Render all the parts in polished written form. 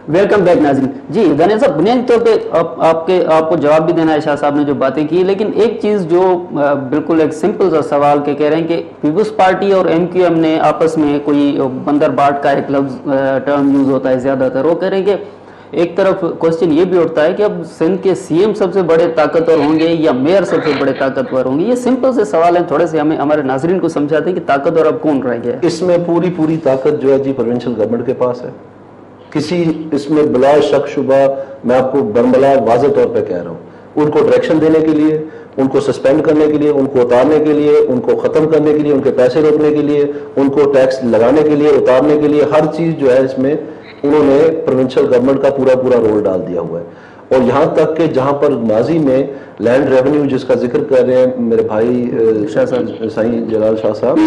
Welcome back ناظرین. جی دانیال صاحب, بنیادی طور پہ آپ کو جواب بھی دینا ہے شاہ صاحب نے جو باتیں کی, لیکن ایک چیز جو بالکل ایک سمپل سا سوال کہ کہہ رہے ہیں کہ پیپلز پارٹی اور ایم کیو ایم نے آپس میں کوئی بندر باٹ کا ایک لفظ ٹرم یوز ہوتا ہے زیادہ تر, وہ کہہ رہے ہیں کہ ایک طرف کوشچن یہ بھی اٹھتا ہے کہ اب سندھ کے سی ایم سب سے بڑے طاقتور ہوں گے یا میئر سب سے بڑے طاقتور ہوں گے. یہ سمپل سے سوال ہیں, تھوڑے سے ہمیں ہمارے ناظرین کو سمجھاتے ہیں کہ طاقتور اب کون رہ گیا ہے. اس میں پوری طاقت جو ہے جی پروونشل گورنمنٹ کے پاس ہے. کسی اس میں بلا شک شبہ میں آپ کو برملا واضح طور پہ کہہ رہا ہوں, ان کو ڈائریکشن دینے کے لیے, ان کو سسپینڈ کرنے کے لیے, ان کو اتارنے کے لیے, ان کو ختم کرنے کے لیے, ان کے پیسے روکنے کے لیے, ان کو ٹیکس لگانے کے لیے, اتارنے کے لیے, ہر چیز جو ہے اس میں انہوں نے پروونشل گورنمنٹ کا پورا رول ڈال دیا ہوا ہے. اور یہاں تک کہ جہاں پر ماضی میں لینڈ ریونیو جس کا ذکر کر رہے ہیں میرے بھائی سائیں جلال شاہ صاحب,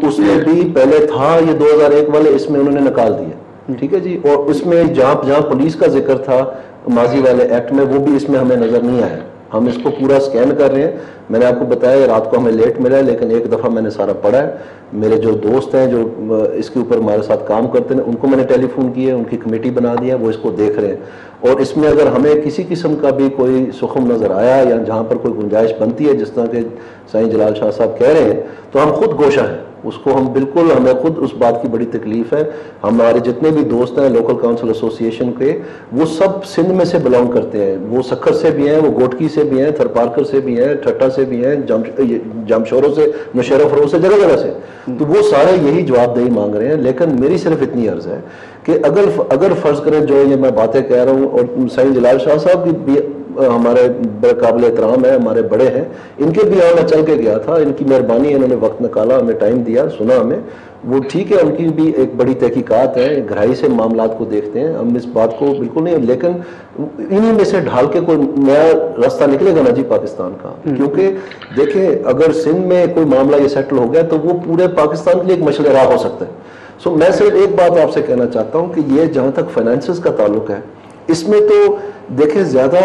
اس میں بھی پہلے تھا یہ 2001 والے, اس میں انہوں نے نکال دیا. ٹھیک ہے جی. اور اس میں جہاں پولیس کا ذکر تھا ماضی والے ایکٹ میں, وہ بھی اس میں ہمیں نظر نہیں آیا. ہم اس کو پورا سکین کر رہے ہیں. میں نے آپ کو بتایا رات کو ہمیں لیٹ ملا ہے, لیکن ایک دفعہ میں نے سارا پڑھا ہے. میرے جو دوست ہیں جو اس کے اوپر ہمارے ساتھ کام کرتے ہیں ان کو میں نے ٹیلی فون کیا, ان کی کمیٹی بنا دیا, وہ اس کو دیکھ رہے ہیں. اور اس میں اگر ہمیں کسی قسم کا بھی کوئی سخم نظر آیا یا جہاں پر کوئی گنجائش بنتی ہے جس طرح کہ سائیں جلال شاہ صاحب کہہ رہے ہیں, تو ہم خود گوشہ ہیں اس کو. ہم بالکل, ہمیں خود اس بات کی بڑی تکلیف ہے. ہمارے جتنے بھی دوست ہیں لوکل کاؤنسل ایسوسی ایشن کے, وہ سب سندھ میں سے بلانگ کرتے ہیں. وہ سکھر سے بھی ہیں, وہ گوٹکی سے بھی ہیں, تھرپارکر سے بھی ہیں, ٹھٹا سے بھی ہیں, جمشوروں سے, نوشہرہ فروغ سے, جگہ سے. تو وہ سارے یہی جواب دہی مانگ رہے ہیں. لیکن میری صرف اتنی عرض ہے کہ اگر فرض کریں جو یہ میں باتیں کہہ رہا ہوں, اور سائیں جلال شاہ صاحب بھی ہمارے بڑے قابل احترام ہیں, ہمارے بڑے ہیں, ان کے بھی میں چل کے گیا تھا, ان کی مہربانی ہے, انہوں نے وقت نکالا, ہمیں ٹائم دیا, سنا ہمیں, وہ ٹھیک ہے. ان کی بھی ایک بڑی تحقیقات ہے, گہرائی سے معاملات کو دیکھتے ہیں, ہم اس بات کو بالکل نہیں, لیکن انہی میں سے ڈھال کے کوئی نیا راستہ نکلے گا نا جی پاکستان کا. کیونکہ دیکھیں اگر سندھ میں کوئی معاملہ یہ سیٹل ہو گیا تو وہ پورے پاکستان کے لیے ایک مشعل راہ ہو سکتا ہے. میں صرف ایک بات آپ سے کہنا چاہتا ہوں کہ یہ جہاں تک فائنینسز کا تعلق ہے, اس میں تو دیکھیں زیادہ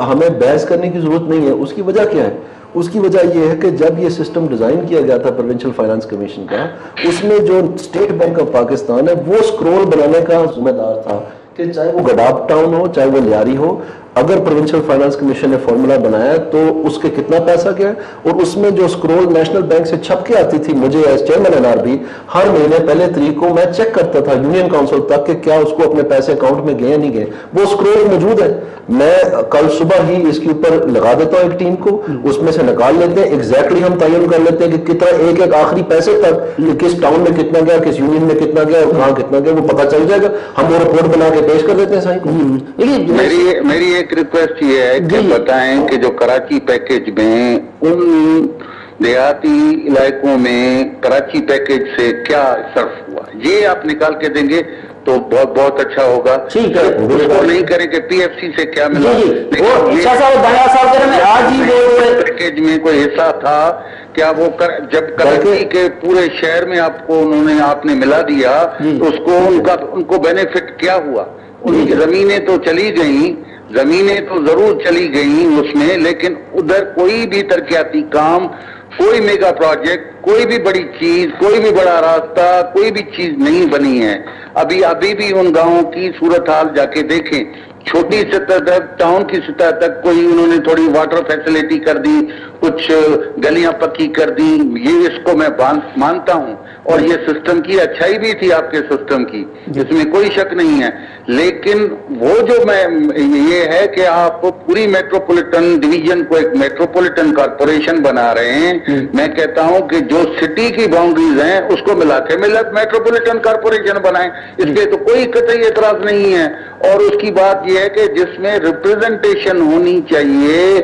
ہمیں بحث کرنے کی ضرورت نہیں ہے. اس کی وجہ کیا ہے؟ اس کی وجہ یہ ہے کہ جب یہ سسٹم ڈیزائن کیا گیا تھا پروونشل فائنانس کمیشن کا, اس میں جو اسٹیٹ بینک آف پاکستان ہے وہ سکرول بنانے کا ذمہ دار تھا کہ چاہے وہ گڈاب ٹاؤن ہو چاہے وہ لیاری ہو, اگر پروونشل فائنانس کمیشن نے فارمولا بنایا تو اس کے کتنا پیسہ گیا. اور اس میں جو سکرول نیشنل بینک سے چھپ کے آتی تھی, مجھے as chairman N R B ہر مہینے پہلے تاریخ کو میں چیک کرتا تھا یونین کاؤنسل تک کہ کیا اس کو اپنے پیسے اکاؤنٹ میں گئے نہیں گئے. وہ سکرول موجود ہے, میں کل صبح ہی اس کے اوپر لگا دیتا ہوں ایک ٹیم کو, اس میں سے نکال لیتے ہیں, ایگزیکٹلی ہم تعین کر لیتے ہیں کہ کتنا ایک آخری پیسے تک کس ٹاؤن میں کتنا گیا, کس یونین میں کتنا گیا اور کہاں کتنا گیا, وہ پتہ چل جائے گا. ہم وہ رپورٹ بنا کے پیش کر دیتے ہیں سائیں کو. میری ایک ریکویسٹ یہ ہے کہ بتائیں کہ جو کراچی پیکیج میں ان دیہاتی علاقوں میں کراچی پیکیج سے کیا صرف ہوا, یہ آپ نکال کے دیں گے تو بہت اچھا ہوگا. ٹھیک ہے, اس کو نہیں کریں کہ پی ایف سی سے کیا ملا. پیکیج میں کوئی حصہ تھا کیا وہ جب کراچی کے پورے شہر میں آپ نے ملا دیا تو اس کو ان کو بینیفٹ کیا ہوا؟ ان کی زمینیں تو چلی گئیں, زمینیں تو ضرور چلی گئیں اس میں, لیکن ادھر کوئی بھی ترقیاتی کام, کوئی میگا پروجیکٹ, کوئی بھی بڑی چیز, کوئی بھی بڑا راستہ, کوئی بھی چیز نہیں بنی ہے. ابھی بھی ان گاؤں کی صورتحال جا کے دیکھیں. چھوٹی سطح تک, ٹاؤن کی سطح تک کوئی انہوں نے تھوڑی واٹر فیسلٹی کر دی, کچھ گلیاں پکی کر دی, یہ اس کو میں مانتا ہوں. اور یہ سسٹم کی اچھائی بھی تھی آپ کے سسٹم کی, اس میں کوئی شک نہیں ہے. لیکن وہ جو یہ ہے کہ آپ پوری میٹروپولیٹن ڈویژن کو ایک میٹروپولیٹن کارپوریشن بنا رہے ہیں. میں کہتا ہوں کہ جو سٹی کی باؤنڈریز ہیں اس کو ملا کے میٹروپولیٹن کارپوریشن بنائیں, اس کے تو کوئی قطعی اعتراض نہیں ہے. اور اس کی بات یہ ہے کہ جس میں ریپرزنٹیشن ہونی چاہیے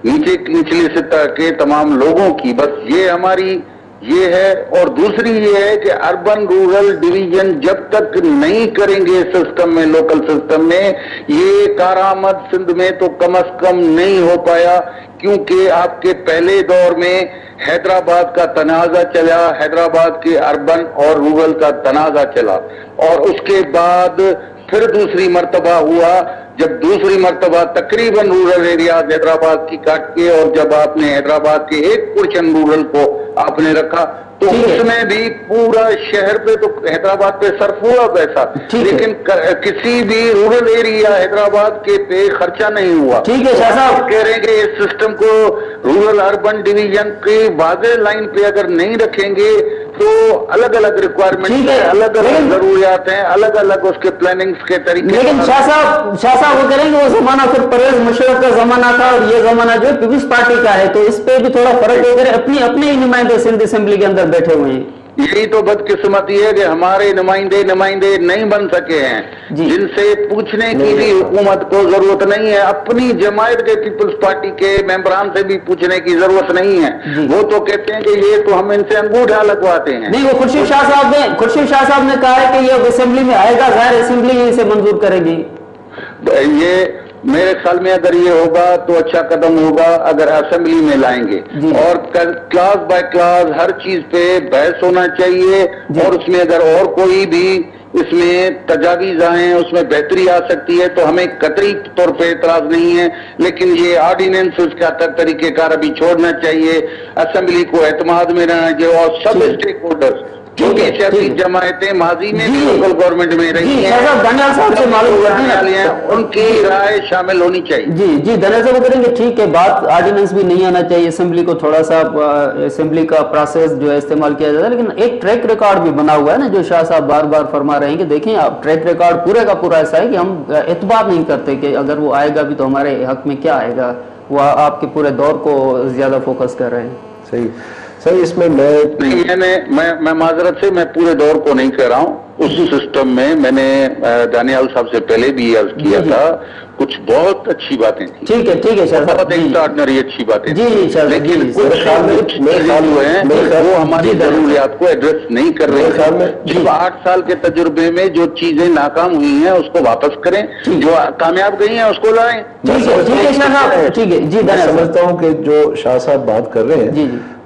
نچلی سطح کے تمام لوگوں کی, بس یہ ہماری یہ ہے. اور دوسری یہ ہے کہ اربن رورل ڈویژن جب تک نہیں کریں گے سسٹم میں, لوکل سسٹم میں, یہ کارآمد سندھ میں تو کم از کم نہیں ہو پایا. کیونکہ آپ کے پہلے دور میں حیدرآباد کا تنازع چلا, حیدرآباد کے اربن اور رورل کا تنازع چلا, اور اس کے بعد پھر دوسری مرتبہ ہوا جب دوسری مرتبہ تقریباً رورل ایریاز حیدرآباد کی کاٹ کے, اور جب آپ نے حیدرآباد کے ایک پورشن رورل کو آپ نے رکھا تو اس میں بھی پورا شہر پہ تو حیدرآباد پہ صرف ہوا پیسہ، لیکن کسی بھی رورل ایریا حیدرآباد کے پہ خرچہ نہیں ہوا. ٹھیک ہے شاہ صاحب، کہہ رہے ہیں کہ اس سسٹم کو رورل اربن ڈویژن کی واضح لائن پہ اگر نہیں رکھیں گے تو الگ الگ ریکوائرمنٹ ہیں، الگ الگ ضروریات ہیں، الگ الگ اس کے پلاننگز کے طریقے. لیکن شاہ صاحب وہ کریں گے وہ زمانہ پھر پرویز مشرف کا زمانہ تھا اور یہ زمانہ جو پیپلز پارٹی کا ہے، تو اس پہ بھی تھوڑا فرق ہے. اپنے ہی نمائندے سندھ اسمبلی کے اندر بیٹھے ہوئے ہیں. یہی تو بدقسمتی ہے کہ ہمارے نمائندے نہیں بن سکے ہیں، جن سے پوچھنے کی بھی حکومت کو ضرورت نہیں ہے. اپنی جماعت کے پیپلز پارٹی کے ممبران سے بھی پوچھنے کی ضرورت نہیں ہے. وہ تو کہتے ہیں کہ یہ تو ہم ان سے انگوٹھا لگواتے ہیں. نہیں، وہ خورشید شاہ صاحب نے کہا ہے کہ یہ اسمبلی میں آئے گا، غیر اسمبلی اسے منظور کرے گی. یہ میرے خیال میں اگر یہ ہوگا تو اچھا قدم ہوگا اگر اسمبلی میں لائیں گے، اور کلاس بائی کلاس ہر چیز پہ بحث ہونا چاہیے. اور اس میں اگر اور کوئی بھی اس میں تجاویز آئیں، اس میں بہتری آ سکتی ہے تو ہمیں قطعی طور پہ اعتراض نہیں ہے. لیکن یہ آرڈیننس کا طریقہ کار ابھی چھوڑنا چاہیے، اسمبلی کو اعتماد میں رہنا چاہیے، اور سب اسٹیک ہولڈرز کیونکہ سیاسی جماعتیں ماضی میں بھی لوکل گورنمنٹ میں رہی ہیں، ان کی رائے شامل ہونی چاہیے. جی دانیال صاحب کریں گے. ٹھیک ہے، بات آرڈیننس بھی نہیں آنا چاہیے، اسمبلی کو تھوڑا سا اسمبلی کا پروسیس جو ہے استعمال کیا جاتا ہے. لیکن ایک ٹریک ریکارڈ بھی بنا ہوا ہے نا، جو شاہ صاحب بار بار فرما رہے ہیں کہ دیکھیں آپ ٹریک ریکارڈ پورے کا پورا ایسا ہے کہ ہم اعتبار نہیں کرتے کہ اگر وہ آئے گا بھی تو ہمارے حق میں کیا آئے گا. وہ آپ کے پورے دور کو زیادہ فوکس کر رہے ہیں. صحیح. اس میں میں معذرت سے میں پورے دور کو نہیں کہہ رہا ہوں. اس سسٹم میں نے دانیال صاحب سے پہلے بھی عرض کیا تھا کچھ بہت اچھی باتیں تھیں. ٹھیک ہے بہت ایکسٹراڈنری اچھی باتیں تھیں، لیکن کچھ چیزیں جو ہیں وہ ہماری ضروریات کو ایڈریس نہیں کر رہے ہیں. جو 8 سال کے تجربے میں جو چیزیں ناکام ہوئی ہیں اس کو واپس کریں، جو کامیاب گئی ہیں اس کو لائیں. ٹھیک ہے جی. میں سمجھتا ہوں کہ جو شاہ صاحب بات کر رہے ہیں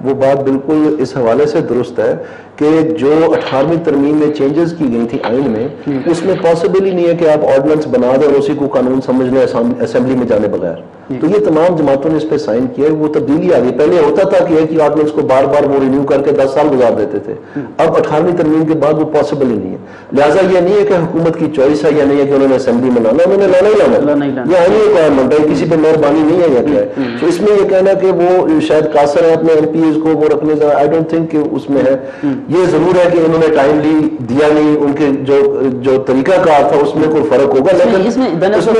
وہ بات بالکل اس حوالے سے درست ہے کہ جو 18ویں ترمیم میں چینجز کی گئی تھی آئین میں، اس میں پاسبل ہی نہیں ہے کہ آپ آرڈیننس بنا دیں اور اسی کو قانون سمجھ لیں اسمبلی میں جانے بغیر. تو یہ تمام جماعتوں نے اس پہ سائن کیا ہے، وہ تبدیلی آ گئی. پہلے ہوتا تھا کہ ایک ہی آرڈیننس کو بار بار وہ رینیو کر کے 10 سال گزار دیتے تھے. اب 18ویں ترمیم کے بعد وہ پاسبل ہی نہیں ہے. لہٰذا یہ نہیں ہے کہ حکومت کی چوائس ہے یا نہیں ہے کہ انہوں نے اسمبلی میں لانا، انہوں نے لانا ہی لانا. یہ آئینی ریکوائرمنٹ ہے، کسی پہ مہربانی نہیں ہے یا کیا ہے. تو اس میں یہ کہنا کہ وہ شاید قاصر ہے اپنے ایم پیز کو وہ رکھنے سے، آئی ڈونٹ تھنک کہ اس میں ہے. یہ ضرور ہے کہ انہوں نے ٹائملی دیا نہیں، ان کے جو طریقہ کار تھا اس میں کوئی فرق ہوگا. لیکن اس میں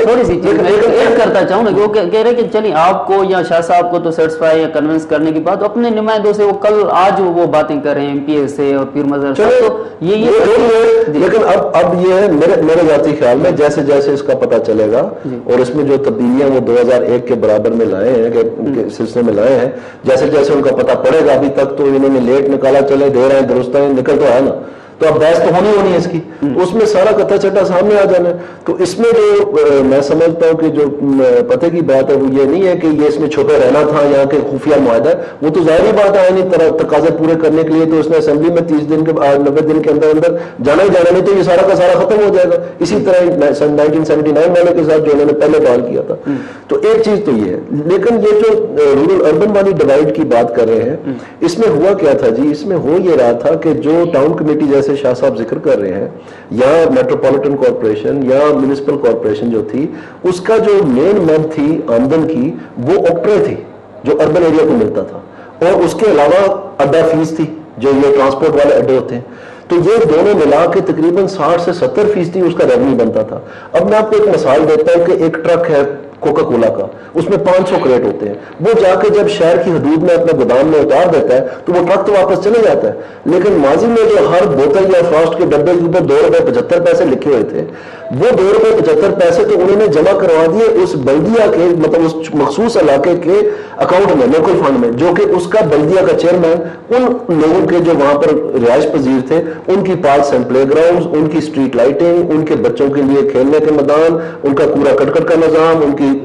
تھوڑی سی چیز میں ایڈ کرتا چاہوں نا کہ وہ کہہ رہے کہ چلیے آپ کو یا شاہ صاحب کو تو سیٹسفائی یا کنونس کرنے کی بات، اپنے نمائندوں سے وہ کل آج وہ باتیں کر رہے ہیں ایم پی اے سے اور پیر مظہر سے. لیکن اب یہ ہے میرے ذاتی خیال میں جیسے جیسے اس کا پتہ چلے گا اور اس میں جو تبدیلیاں وہ 2001 کے برابر میں لائے ہیں کہ سلسلے میں لائے ہیں، جیسے جیسے ان کا پتہ پڑے گا. ابھی تک تو انہوں نے لیٹ نکالا، چلے دے رہے ہیں درست ہے، نکل تو ہے نا. تو اب بحث تو ہونی ہے اس کی، اس میں سارا کتا چٹا سامنے آ جانا ہے. تو اس میں جو میں سمجھتا ہوں کہ جو پتہ کی بات ہے وہ یہ نہیں ہے کہ یہ اس میں چھپے رہنا تھا یا کہ خفیہ معاہدہ ہے. وہ تو ظاہری بات ہے، یعنی تقاضے پورے کرنے کے لیے تو اس نے اسمبلی میں 30 دن کے 90 دن کے اندر جانا ہی جانا، نہیں تو یہ سارا کا سارا ختم ہو جائے گا. اسی طرح 1979 والے کے ساتھ جو انہوں نے پہلے ڈال کیا تھا. تو ایک چیز تو یہ ہے. لیکن یہ جو رورل اربن والی ڈیوائڈ کی بات کر رہے ہیں، اس میں ہوا کیا تھا جی؟ اس میں ہو یہ رہا تھا کہ جو ٹاؤن کمیٹی جیسے شاہ صاحب ذکر کر رہے ہیں، یا میٹروپولیٹن کارپوریشن یا میونسپل کارپوریشن جو تھی، اس کا جو مین مد تھی آمدن کی وہ آکٹرے تھی جو اربن ایریا کو ملتا تھا، اور اس کے علاوہ اڈا فیس تھی جو یہ ٹرانسپورٹ والے اڈے ہوتے ہیں. تو یہ دونوں ملا کے تقریباً 60 سے 70% اس کا ریونیو بنتا تھا. اب میں آپ کو ایک مثال دیتا ہوں کہ ایک ٹرک ہے کوکا کولا کا، اس میں 500 کریٹ ہوتے ہیں. وہ جا کے جب شہر کی حدود میں اپنے گودام میں اتار دیتا ہے تو وہ ٹرک تو واپس چلے جاتا ہے. لیکن ماضی میں جو ہر بوتل یا فراسٹ کے ڈبے کے اوپر 2.75 روپے لکھے ہوئے تھے، وہ 2.75 روپے تو انہوں نے جمع کروا دیے اس بلدیہ کے، مطلب اس مخصوص علاقے کے اکاؤنٹ میں، لوکل فنڈ میں، جو کہ اس کا بلدیہ کا چیئرمین ان لوگوں کے جو وہاں پر رہائش پذیر تھے ان کی پارکس اینڈ پلے گراؤنڈز، ان کی اسٹریٹ لائٹنگ، ان کے بچوں کے لیے کھیلنے کے میدان، ان کا کوڑا کرکٹ کا نظام، ان کی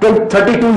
32